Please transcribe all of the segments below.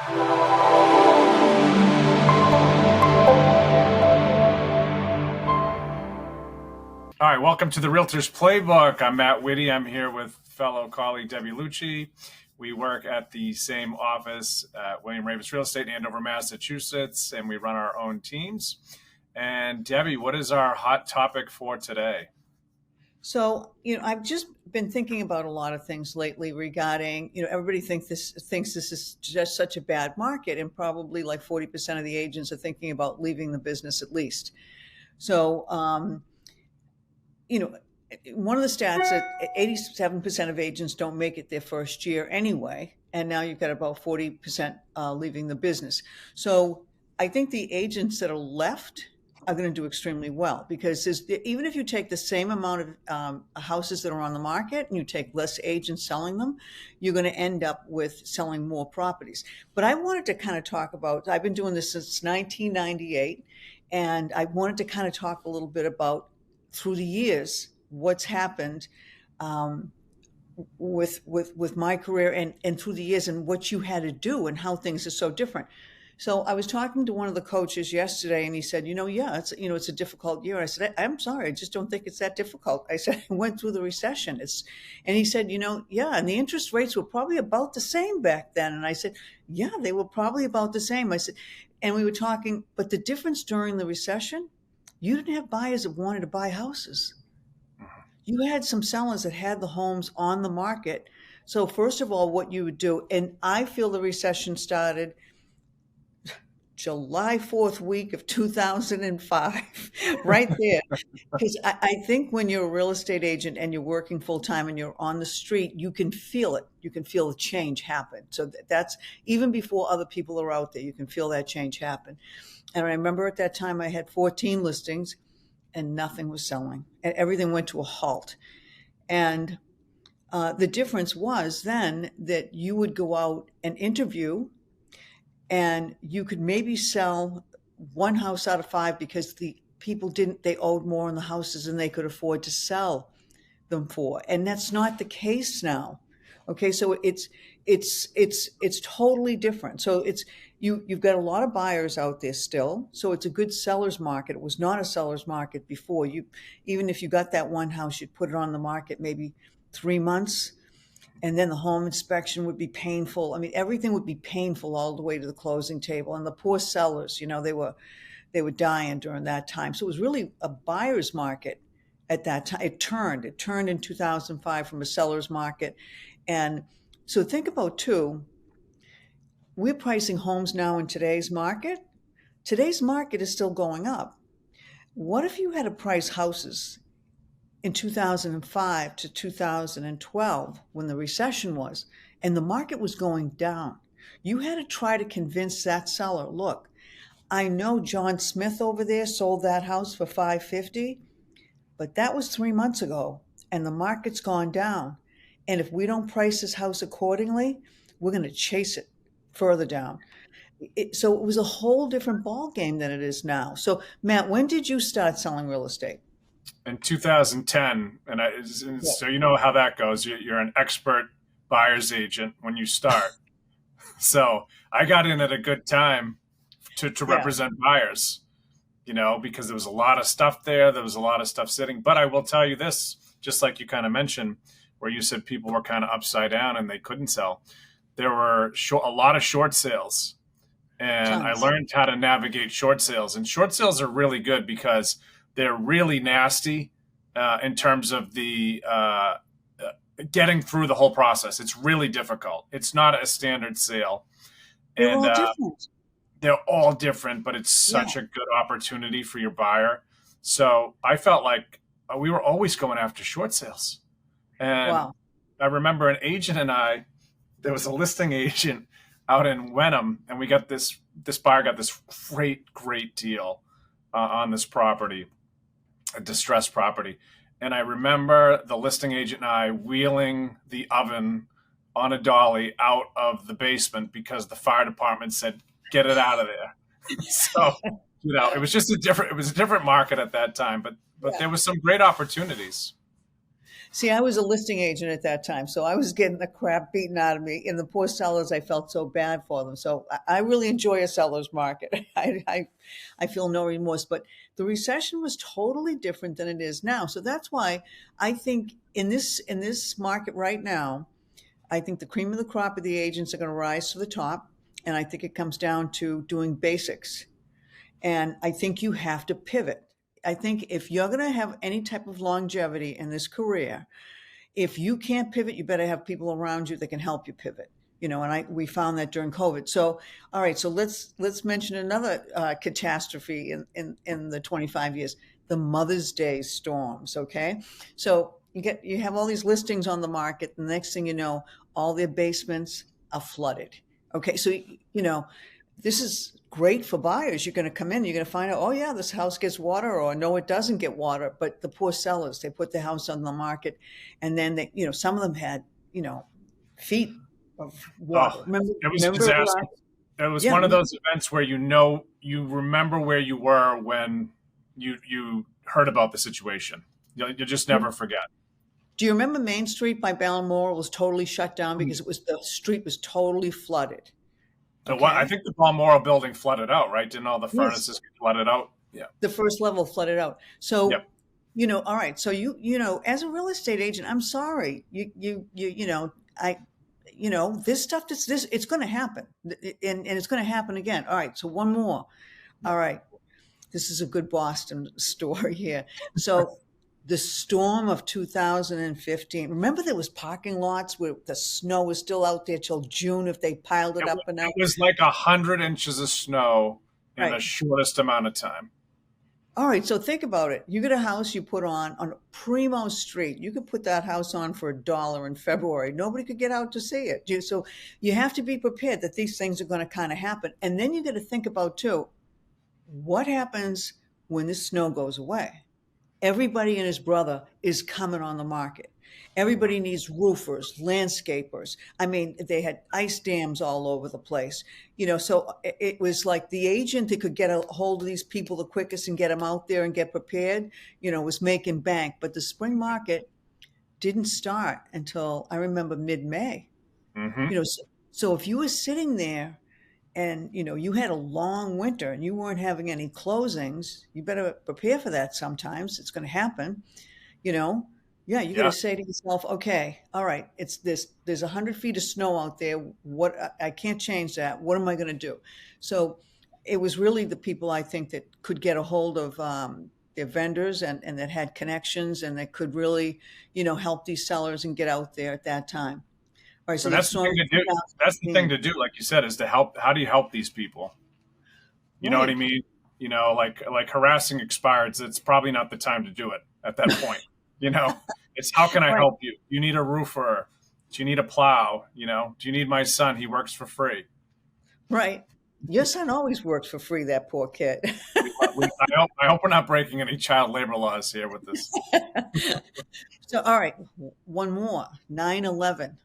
All right, welcome to the Realtors Playbook. I'm Matt Witte. I'm here with fellow colleague Debbie Lucci. We work at the same office at William Ravis Real Estate in Andover, Massachusetts, and we run our own teams. And Debbie, what is our hot topic for today? So, I've just been thinking about a lot of things lately regarding, everybody thinks this is just such a bad market, and probably like 40% of the agents are thinking about leaving the business at least. So, one of the stats that 87% of agents don't make it their first year anyway, and now you've got about 40% leaving the business. So I think the agents that are left are going to do extremely well, because even if you take the same amount of houses that are on the market and you take less agents selling them, you're going to end up with selling more properties. But I wanted to kind of talk about, I've been doing this since 1998, and I wanted to kind of talk a little bit about, through the years, what's happened with my career and through the years, and what you had to do and how things are so different. So I was talking to one of the coaches yesterday, and he said, it's a difficult year. I said, I'm sorry, I just don't think it's that difficult. I said, I went through the recession. And he said, and the interest rates were probably about the same back then. And I said, yeah, they were probably about the same. I said, and we were talking, but the difference during the recession, you didn't have buyers that wanted to buy houses. You had some sellers that had the homes on the market. So first of all, what you would do, and I feel the recession started July 4th week of 2005, right there. Because I think when you're a real estate agent and you're working full time and you're on the street, you can feel it. You can feel the change happen. So that's even before other people are out there, you can feel that change happen. And I remember at that time I had 14 listings and nothing was selling, and everything went to a halt. And the difference was then that you would go out and interview, and you could maybe sell one house out of five because the people they owed more on the houses than they could afford to sell them for. And that's not the case now. Okay. So it's totally different. So you've got a lot of buyers out there still. So it's a good seller's market. It was not a seller's market before. Even if you got that one house, you'd put it on the market maybe 3 months, and then the home inspection would be painful. I mean, everything would be painful all the way to the closing table. And the poor sellers, they were dying during that time. So it was really a buyer's market at that time. It turned in 2005 from a seller's market. And so think about too, we're pricing homes now in today's market. Today's market is still going up. What if you had to price houses in 2005 to 2012, when the recession was, and the market was going down? You had to try to convince that seller, look, I know John Smith over there sold that house for $550, but that was 3 months ago, and the market's gone down. And if we don't price this house accordingly, we're going to chase it further down. So it was a whole different ball game than it is now. So Matt, when did you start selling real estate? In 2010, so you know how that goes. You're an expert buyer's agent when you start. So I got in at a good time to represent buyers, because there was a lot of stuff there. There was a lot of stuff sitting. But I will tell you this, just like you kind of mentioned, where you said people were kind of upside down and they couldn't sell. There were a lot of short sales. And I learned how to navigate short sales. And short sales are really good because they're really nasty in terms of the getting through the whole process. It's really difficult. It's not a standard sale. They're all different. They're all different, but it's such a good opportunity for your buyer. So I felt like we were always going after short sales. And I remember an agent and there was a listing agent out in Wenham, and we got this buyer got this great deal on this property, a distressed property. And I remember the listing agent and I wheeling the oven on a dolly out of the basement because the fire department said, get it out of there. So, it was a different market at that time, but there was some great opportunities. See, I was a listing agent at that time, so I was getting the crap beaten out of me. And the poor sellers, I felt so bad for them. So I really enjoy a seller's market. I feel no remorse. But the recession was totally different than it is now. So that's why I think in this market right now, I think the cream of the crop of the agents are going to rise to the top. And I think it comes down to doing basics. And I think you have to pivot. I think if you're going to have any type of longevity in this career, if you can't pivot, you better have people around you that can help you pivot. And we found that during COVID. So, all right, so let's mention another catastrophe in the 25 years, the Mother's Day storms. Okay, so you have all these listings on the market. The next thing you know, all their basements are flooded. Okay, so this is great for buyers. You're going to come in, you're going to find out, oh yeah, this house gets water, or no, it doesn't get water. But the poor sellers, they put the house on the market, and then some of them had, feet of water. Oh, Remember, it was a remember, disaster. It was yeah, one of those events where you remember where you were when you heard about the situation. You just never forget. do you remember Main Street by Balmoral was totally shut down because the street was totally flooded? I Okay. think the Balmoral building flooded out, right? Didn't all the Yes. furnaces get flooded out? Yeah. The first level flooded out. So, Yep. all right. So as a real estate agent, I'm sorry. This stuff, it's going to happen, and it's going to happen again. All right. So one more. All right. This is a good Boston story here. So the storm of 2015. Remember, there was parking lots where the snow was still out there till June if they piled it It, up wa- enough. it was like 100 inches of snow in the Right. shortest amount of time. All right, so think about it. You get a house you put on Primo Street. You could put that house on for $1 in February. Nobody could get out to see it. So you have to be prepared that these things are going to kind of happen. And then you got to think about too, what happens when the snow goes away? Everybody and his brother is coming on the market. Everybody needs roofers, landscapers. I mean, they had ice dams all over the place. So it was like the agent that could get a hold of these people the quickest and get them out there and get prepared, was making bank. But the spring market didn't start until I remember mid-May. Hmm. So if you were sitting there and you had a long winter and you weren't having any closings, you better prepare for that. Sometimes it's going to happen. you know yeah, you got to Yeah. say to yourself, okay, all right, it's this, there's 100 feet of snow out there. What, I can't change that. What am I going to do? So it was really the people, I think, that could get a hold of their vendors, and that had connections, and that could really help these sellers and get out there at that time. All right, so And the that's the storm thing of to do. That's the thing 2015. to do, like you said, is to help. How do you help these people? You know what I Right. mean? Like harassing expireds. It's probably not the time to do it at that point. You know, it's how can I Right. help you? You need a roofer. Do you need a plow? Do you need my son? He works for free. Right. Your son always works for free, that poor kid. I hope we're not breaking any child labor laws here with this. So, all right, one more. 9/11,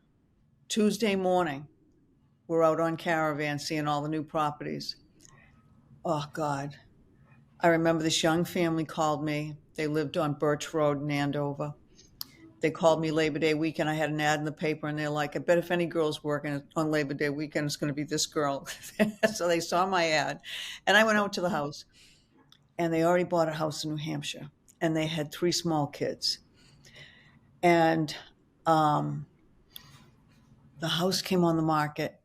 Tuesday morning. We're out on Caravan seeing all the new properties. Oh, God. I remember this young family called me. They lived on Birch Road in Andover. They called me Labor Day weekend. I had an ad in the paper, and they're like, I bet if any girl's working on Labor Day weekend, it's going to be this girl. So they saw my ad, and I went out to the house, and they already bought a house in New Hampshire, and they had 3 small kids. And um, the house came on the market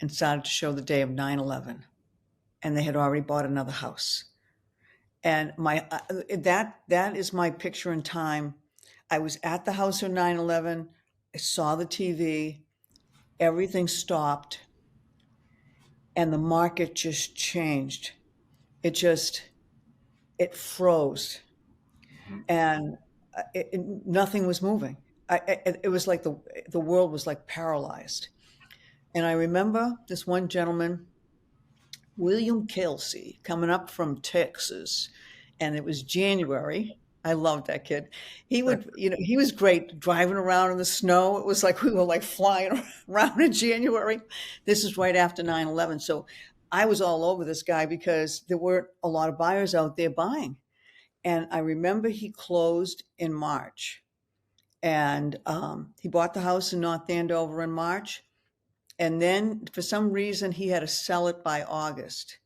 and started to show the day of 9/11, and they had already bought another house. And that is my picture in time. I was at the house on 9/11. I saw the TV. Everything stopped, and the market just changed. It froze, Mhm. and nothing was moving. It was like the world was like paralyzed. And I remember this one gentleman, William Kelsey, coming up from Texas, and it was January. I loved that kid. He was great driving around in the snow. It was like we were like flying around in January. This is right after 9/11. So I was all over this guy because there weren't a lot of buyers out there buying. And I remember he closed in March. And he bought the house in North Andover in March. And then for some reason, he had to sell it by August.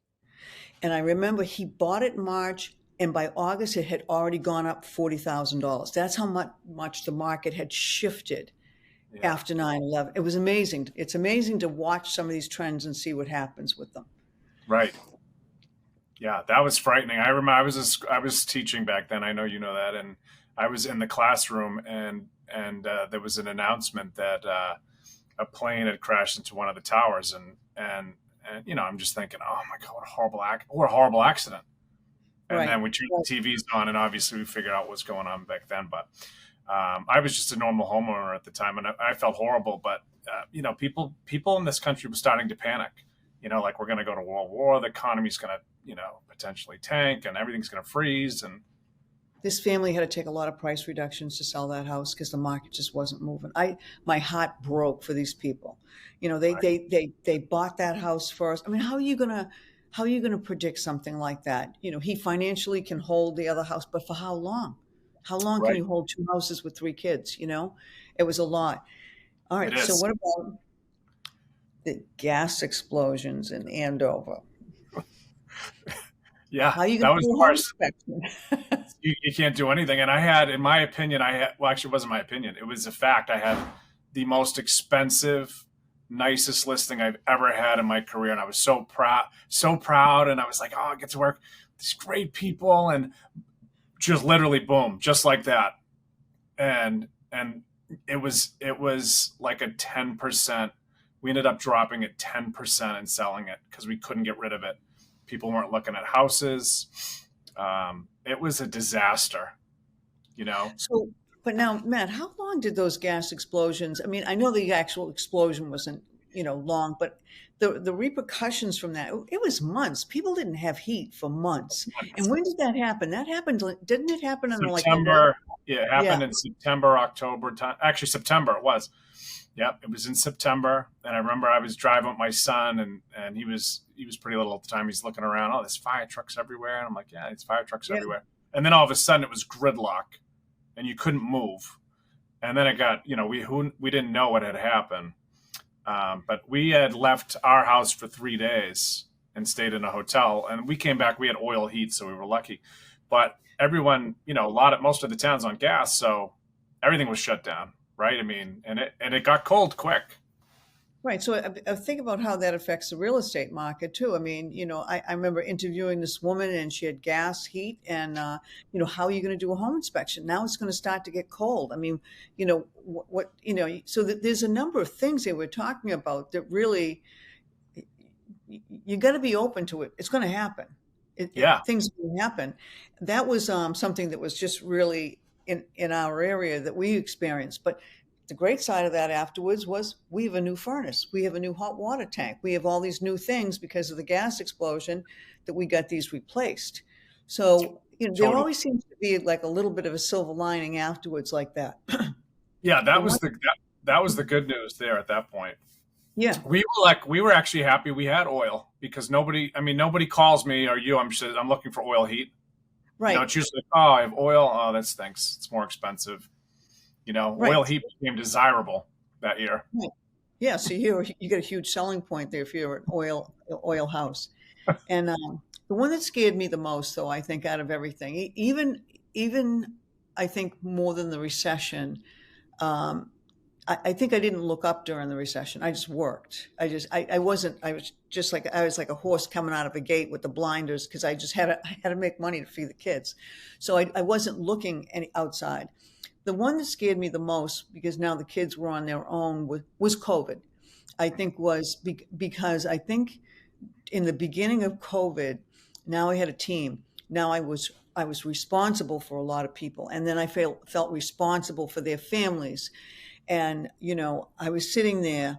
And I remember he bought it in March, and by August, it had already gone up $40,000. That's how much the market had shifted Yeah. after 9/11. It was amazing. It's amazing to watch some of these trends and see what happens with them. Right. Yeah, that was frightening. I remember I was teaching back then. I know you know that, and I was in the classroom, and there was an announcement that a plane had crashed into one of the towers, and I'm just thinking, oh my god, what a horrible accident. And Right. then we turned the TVs on, and obviously we figured out what's going on back then. But I was just a normal homeowner at the time, and I felt horrible. But people in this country were starting to panic. Like we're going to go to World War, the economy's going to potentially tank, and everything's going to freeze. And This family had to take a lot of price reductions to sell that house because the market just wasn't moving. My heart broke for these people. They right, they bought that house first. I mean, how are you gonna predict something like that? He financially can hold the other house, but for how long? How long can right, you hold two houses with three kids? It was a lot. All it right. So is. what about the gas explosions in Andover? Yeah, How are you that gonna was do the a home worst. inspection? You can't do anything. And I had, in my opinion, well, actually, it wasn't my opinion. It was a fact. I had the most expensive, nicest listing I've ever had in my career. And I was so proud, so proud. And I was like, oh, I get to work with these great people. And just literally, boom, just like that. And it was like a 10%. We ended up dropping it 10% and selling it because we couldn't get rid of it. People weren't looking at houses. It was a disaster, you know. So, but now, Matt, how long did those gas explosions? I mean, I know the actual explosion wasn't, long, but the repercussions from that, it was months. People didn't have heat for months. And when did that happen? That happened, didn't it happen in like November? September. Yeah, it Yeah, happened in September, October time. Actually, September it was. Yep, it was in September, and I remember I was driving with my son, and he was pretty little at the time. He's looking around. Oh, there's fire trucks everywhere, and I'm like, yeah, it's fire trucks yeah. everywhere. And then all of a sudden, it was gridlock, and you couldn't move. And then it got, we didn't know what had happened, but we had left our house for 3 days and stayed in a hotel, and we came back. We had oil heat, so we were lucky. But everyone, most of the town's on gas, so everything was shut down, right? I mean, and it got cold quick. Right. So I think about how that affects the real estate market too. I mean, I remember interviewing this woman and she had gas, heat, and, how are you going to do a home inspection? Now it's going to start to get cold. I mean, so that there's a number of things they were talking about that really, you got to be open to it. It's going to happen. Yeah, Things will happen. That was something that was just really in our area that we experienced. But the great side of that afterwards was we have a new furnace, we have a new hot water tank, we have all these new things because of the gas explosion that we got these replaced. So there totally. always seems to be like a little bit of a silver lining afterwards, like that. Yeah, The one, that was the good news there at that point. yeah, We were actually happy we had oil because nobody calls me or you. I'm looking for oil heat. right, It's usually, oh, I have oil. Oh, that stinks. It's more expensive. right, Oil heat became desirable that year. right. Yeah, so you get a huge selling point there if you're an oil house. And the one that scared me the most, though, I think out of everything, even I think more than the recession, um, I think I didn't look up during the recession. I just worked. I wasn't. I was like a horse coming out of a gate with the blinders because I had to make money to feed the kids, so I wasn't looking any outside. The one that scared me the most because now the kids were on their own was COVID. I think was because I think in the beginning of COVID, now I had a team. Now I was responsible for a lot of people, and then I felt responsible for their families. And I was sitting there,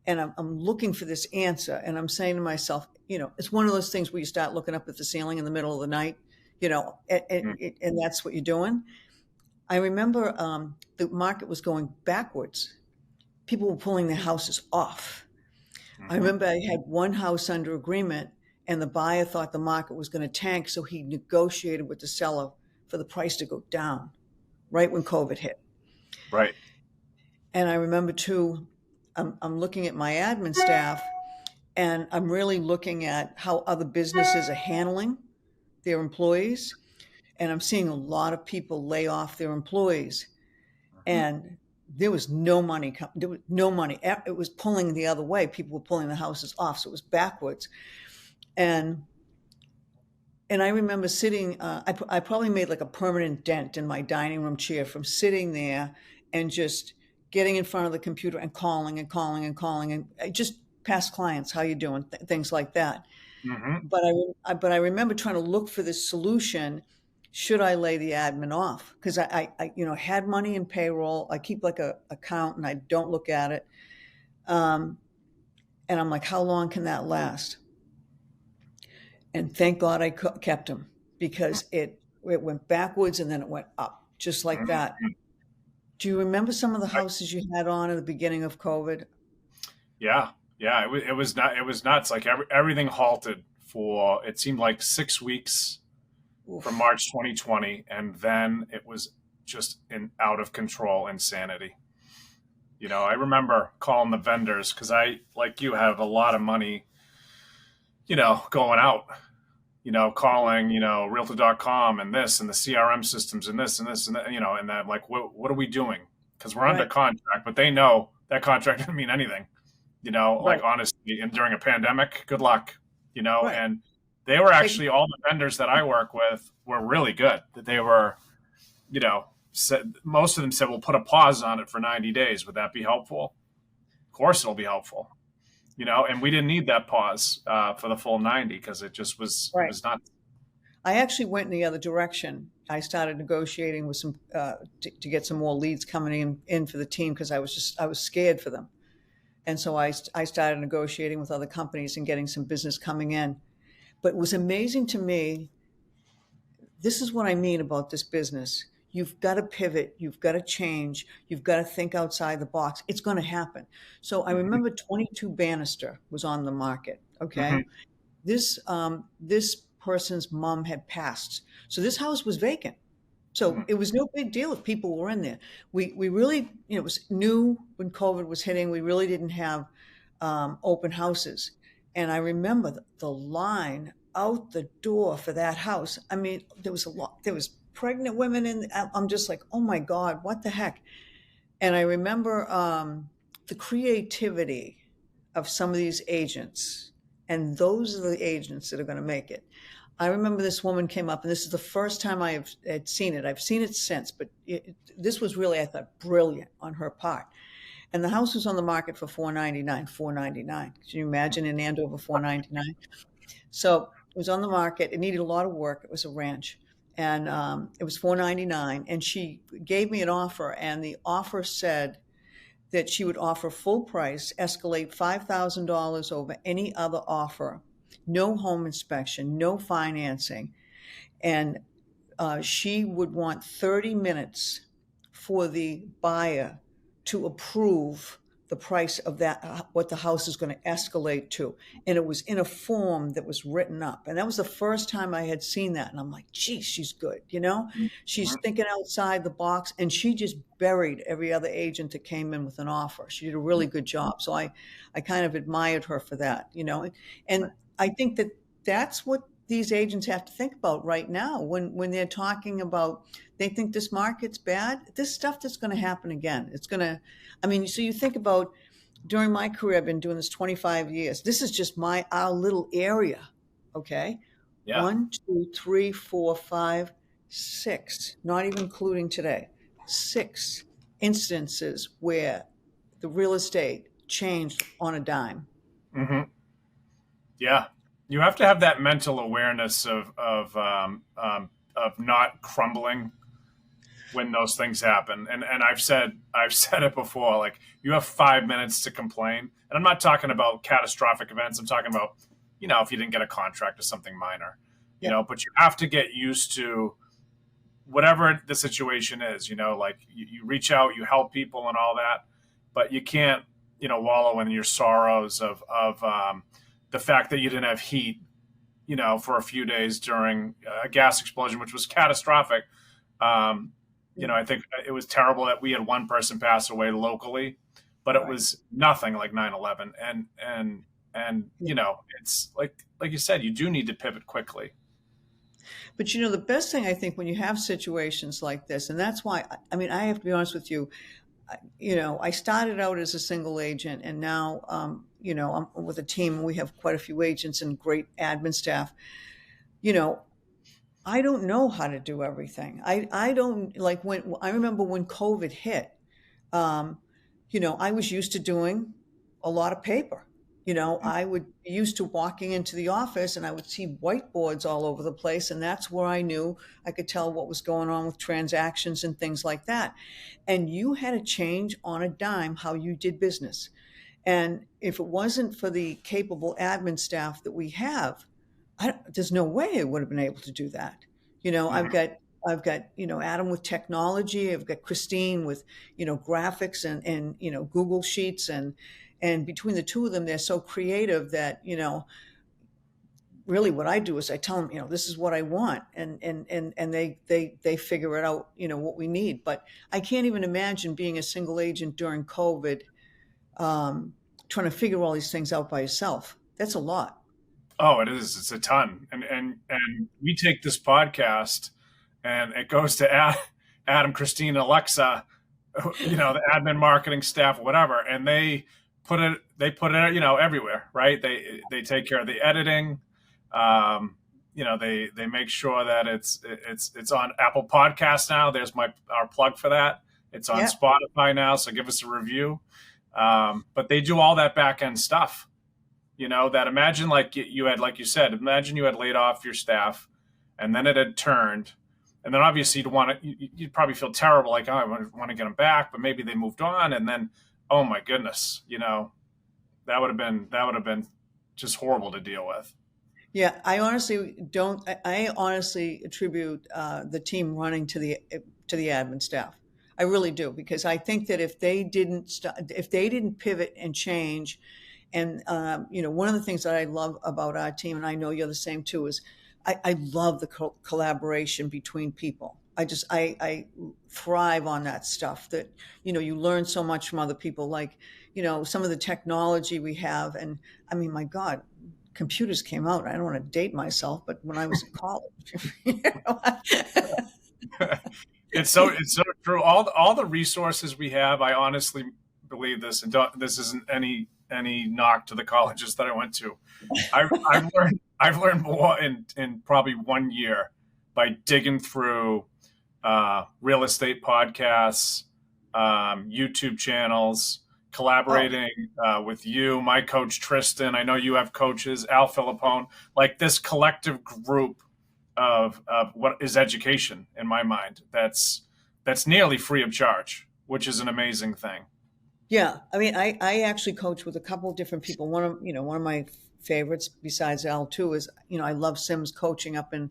and I'm looking for this answer, and I'm saying to myself, it's one of those things where you start looking up at the ceiling in the middle of the night, Mm. and that's what you're doing. I remember the market was going backwards. People were pulling their houses off. I Mhm. remember I had one house under agreement, and the buyer thought the market was going to tank, so he negotiated with the seller for the price to go down right when COVID hit. Right. And I remember too, I'm looking at my admin staff and I'm really looking at how other businesses are handling their employees. And I'm seeing a lot of people lay off their employees. Mhm. And there was no money. There was no money. It was pulling the other way. People were pulling the houses off. So it was backwards. And I remember sitting, I probably made like a permanent dent in my dining room chair from sitting there and just getting in front of the computer and calling and calling and calling and just past clients, how you doing, things like that. Mhm. But I remember trying to look for this solution. Should I lay the admin off? Because had money in payroll. I keep like a account and I don't look at it. Um, and I'm like, how long can that last? And thank God I kept him because it went backwards and then it went up just like Mhm. that. Do you remember some of the I, houses you had on at the beginning of COVID? yeah. Yeah. It was not. It was nuts. Like everything halted for it seemed like 6 weeks from Oof. March 2020, and then it was just in out of control insanity. I remember calling the vendors because I, like you, have a lot of money, going out, calling, Realtor.com and this and the CRM systems and this and this and that, and that, like, what are we doing? Because we're under Right, contract, but they know that contract doesn't mean anything, like right, honestly, and during a pandemic, good luck, right. and they were They, actually all the vendors that I work with were really good. That they were, said most of them said, we'll put a pause on it for 90 days. Would that be helpful? Of course, it'll be helpful. And we didn't need that pause for the full 90 because it right. was not. I actually went in the other direction. I started negotiating with some to get some more leads coming in for the team because I was scared for them, and so I started negotiating with other companies and getting some business coming in. But it was amazing to me. This is what I mean about this business. You've got to pivot. You've got to change. You've got to think outside the box. It's going to happen. So I Mhm. remember 22 Bannister was on the market. Okay, Mhm. this person's mom had passed, so this house was vacant. So Mhm. it was no big deal if people were in there. We really, it was new when COVID was hitting. We really didn't have open houses, and I remember the line out the door for that house. I mean, there was a lot. There was pregnant women in. I'm just like, oh my God, what the heck? And I remember the creativity of some of these agents, and those are the agents that are going to make it. I remember this woman came up, and this is the first time had seen it. I've seen it since, but this was really, I thought, brilliant on her part. And the house was on the market for 499, 499. Can you imagine in Andover 499? So it was on the market. It needed a lot of work. It was a ranch, and it was 499. And she gave me an offer, and the offer said that she would offer full price, escalate $5,000 over any other offer, no home inspection, no financing, and she would want 30 minutes for the buyer to approve the price of that, what the house is going to escalate to. And it was in a form that was written up. And that was the first time I had seen that. And I'm like, geez, she's good. She's Mhm. thinking outside the box, and she just buried every other agent that came in with an offer. She did a really good job. So I kind of admired her for that. And I think that that's what these agents have to think about right now when they're talking about they think this market's bad. This stuff that's going to happen again. It's going to, I mean, so you think about during my career, I've been doing this 25 years. This is just our little area. Okay. Yeah. One, two, three, four, five, six, not even including today, six instances where the real estate changed on a dime. Hmm. Yeah. You have to have that mental awareness of not crumbling when those things happen. And I've said it before. Like, you have 5 minutes to complain, and I'm not talking about catastrophic events. I'm talking about, if you didn't get a contract or something minor, Yeah. But you have to get used to whatever the situation is. Like, you reach out, you help people and all that, but you can't, wallow in your sorrows of the fact that you didn't have heat, for a few days during a gas explosion, which was catastrophic. Um, You know, I think it was terrible that we had one person pass away locally, but it Right. was nothing like 9/11. And Yeah. you know, it's like you said, you do need to pivot quickly. But the best thing I think when you have situations like this, and that's why, I mean, I have to be honest with you, I started out as a single agent, and now, I'm with a team. We have quite a few agents and great admin staff. You know, I don't know how to do everything. I don't like when I remember when COVID hit. Um, I was used to doing a lot of paper. I would be used to walking into the office and I would see whiteboards all over the place, and that's where I knew I could tell what was going on with transactions and things like that. And you had to change on a dime how you did business. And if it wasn't for the capable admin staff that we have, there's no way I would have been able to do that. You know, I've Mhm. got I've got, Adam with technology. I've got Christine with, graphics and Google Sheets, and between the two of them, they're so creative that, really what I do is I tell them, this is what I want, and they figure it out, what we need. But I can't even imagine being a single agent during COVID, um, trying to figure all these things out by yourself. That's a lot. Oh, it is. It's a ton. And we take this podcast and it goes to Adam, Christine, Alexa, you know, the admin, marketing staff, whatever, and they put it, you know, everywhere, right? They take care of the editing. You know, they make sure that it's on Apple Podcasts now. There's our plug for that. It's on Yeah. Spotify now, so give us a review. But they do all that back end stuff. You know, that imagine like you had, like you said, imagine you had laid off your staff and then it had turned. And then obviously you'd probably feel terrible, like, oh, I want to get them back, but maybe they moved on. And then, oh my goodness, you know, that would have been just horrible to deal with. Yeah, I honestly don't. I honestly attribute the team running to the admin staff. I really do, because I think that if they didn't pivot and change, and one of the things that I love about our team, and I know you're the same too, is I love the collaboration between people. I thrive on that stuff. That you learn so much from other people, like some of the technology we have, and I mean, my God, computers came out. I don't want to date myself, but when I was in college, you know? It's so true. All the resources we have, I honestly believe this, and this isn't any knock to the colleges that I went to. I've learned more in probably 1 year by digging through real estate podcasts, YouTube channels, Oh, collaborating with you, my coach Tristan. I know you have coaches, Al Philippone, like this collective group of what is education in my mind. That's nearly free of charge, which is an amazing thing. yeah. I mean, I actually coach with a couple of different people. One of my favorites besides Al too is, I love Sim's coaching up in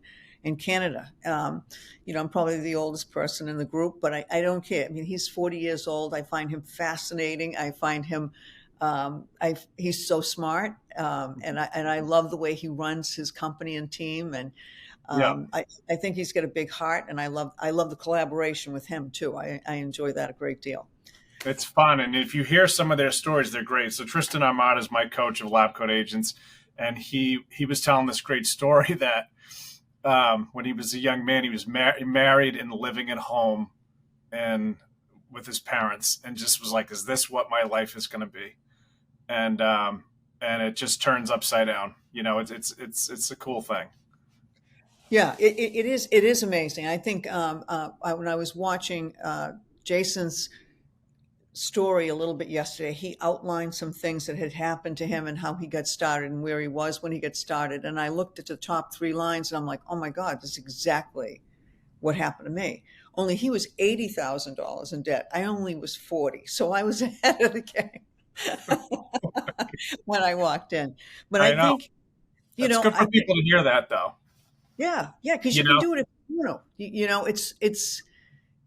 Canada. I'm probably the oldest person in the group, but I don't care. I mean, he's 40 years old. I find him fascinating. I find him, he's so smart. And I love the way he runs his company and team. And Yeah, I think he's got a big heart, and I love the collaboration with him too. I enjoy that a great deal. it's fun, and if you hear some of their stories, they're great. So Tristan Ahmad is my coach of lab coat agents, and he was telling this great story that when he was a young man, he was married and living at home and with his parents, and just was like, "Is this what my life is going to be?" And and it just turns upside down. You know, it's a cool thing. Yeah, it is amazing. I think when I was watching Jason's story a little bit yesterday, he outlined some things that had happened to him and how he got started and where he was when he got started. And I looked at the top three lines and I'm like, oh my God, this is exactly what happened to me. Only he was $80,000 in debt. I only was 40. So I was ahead of the game when I walked in. But I I know think, that's good I for think, people to hear that, though. yeah, because You you can know, do it if it's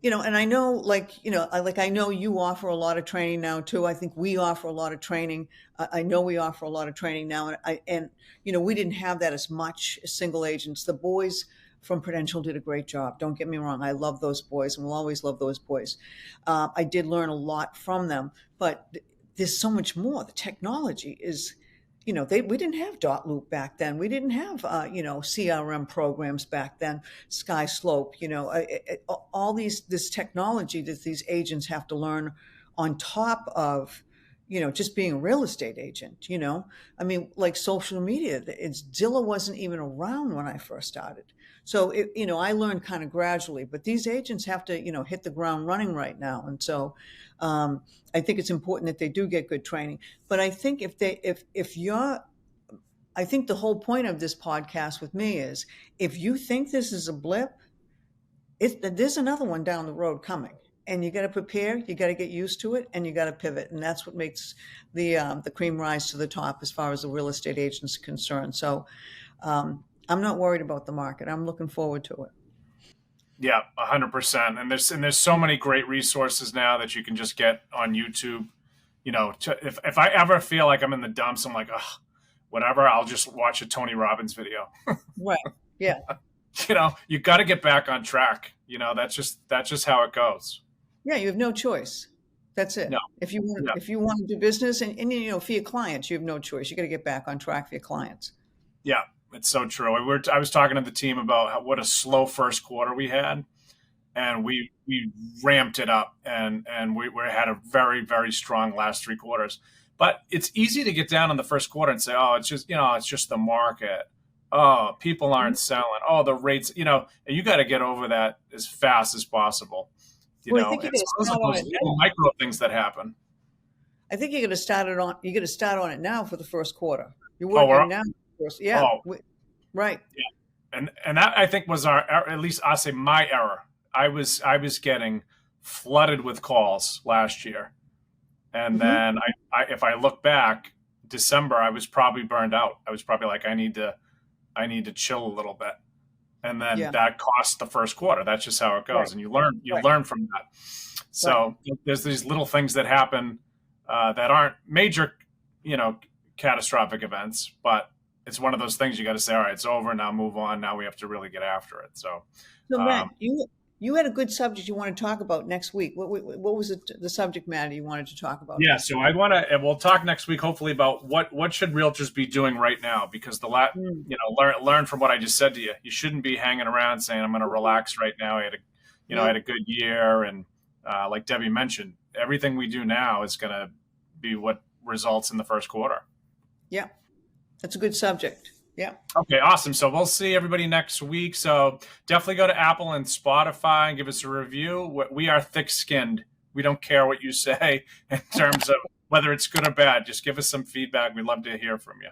and I know, like, I know you offer a lot of training now too. I think we offer a lot of training. I know we offer a lot of training now, and we didn't have that as much as single agents. The boys from Prudential did a great job. Don't get me wrong. I love those boys and will always love those boys. I did learn a lot from them, but there's so much more. The technology is, we didn't have dot loop back then. We didn't have, CRM programs back then, Sky Slope, all this technology that these agents have to learn on top of, just being a real estate agent, I mean, like social media, Zillow wasn't even around when I first started. So, I learned kind of gradually, but these agents have to, hit the ground running right now. And so, I think it's important that they do get good training. But I think I think the whole point of this podcast with me is if you think this is a blip, there's another one down the road coming. And you got to prepare, you got to get used to it, and you got to pivot. And that's what makes the cream rise to the top as far as the real estate agent's concerned. So I'm not worried about the market. I'm looking forward to it. Yeah, 100%. And there's so many great resources now that you can just get on YouTube. If I ever feel like I'm in the dumps, I'm like, oh, whatever, I'll just watch a Tony Robbins video. Right. Yeah. You got to get back on track. That's just how it goes. Yeah, you have no choice. That's it. No. If you want to do business and for your clients, you have no choice. You got to get back on track for your clients. Yeah, it's so true. I was talking to the team about what a slow first quarter we had, and we ramped it up, and we had a very, very strong last 3 quarters. But it's easy to get down in the first quarter and say, oh, it's just the market. Oh, people aren't selling. Oh, the rates, and you got to get over that as fast as possible. I think it's those little micro things that happen. I think you're going to start on it now for the first quarter. You're working now. Yeah. Right. Yeah. And that I think was at least I'll say my error. I was getting flooded with calls last year. And then if I look back, December, I was probably burned out. I was probably like, I need to chill a little bit. And then that costs the first quarter. That's just how it goes. Right. And you learn from that. So there's these little things that happen that aren't major, catastrophic events, but it's one of those things you got to say, all right, it's over now, move on. Now we have to really get after it. So Matt, you had a good subject you want to talk about next week. What was the subject matter you wanted to talk about? Yeah, so we'll talk next week, hopefully, about what should realtors be doing right now, because learn from what I just said to you. You shouldn't be hanging around saying, I'm going to relax right now. I had a good year. And like Debbie mentioned, everything we do now is going to be what results in the first quarter. Yeah, that's a good subject. Yeah. Okay, awesome. So we'll see everybody next week. So definitely go to Apple and Spotify and give us a review. We are thick-skinned. We don't care what you say in terms of whether it's good or bad. Just give us some feedback. We'd love to hear from you.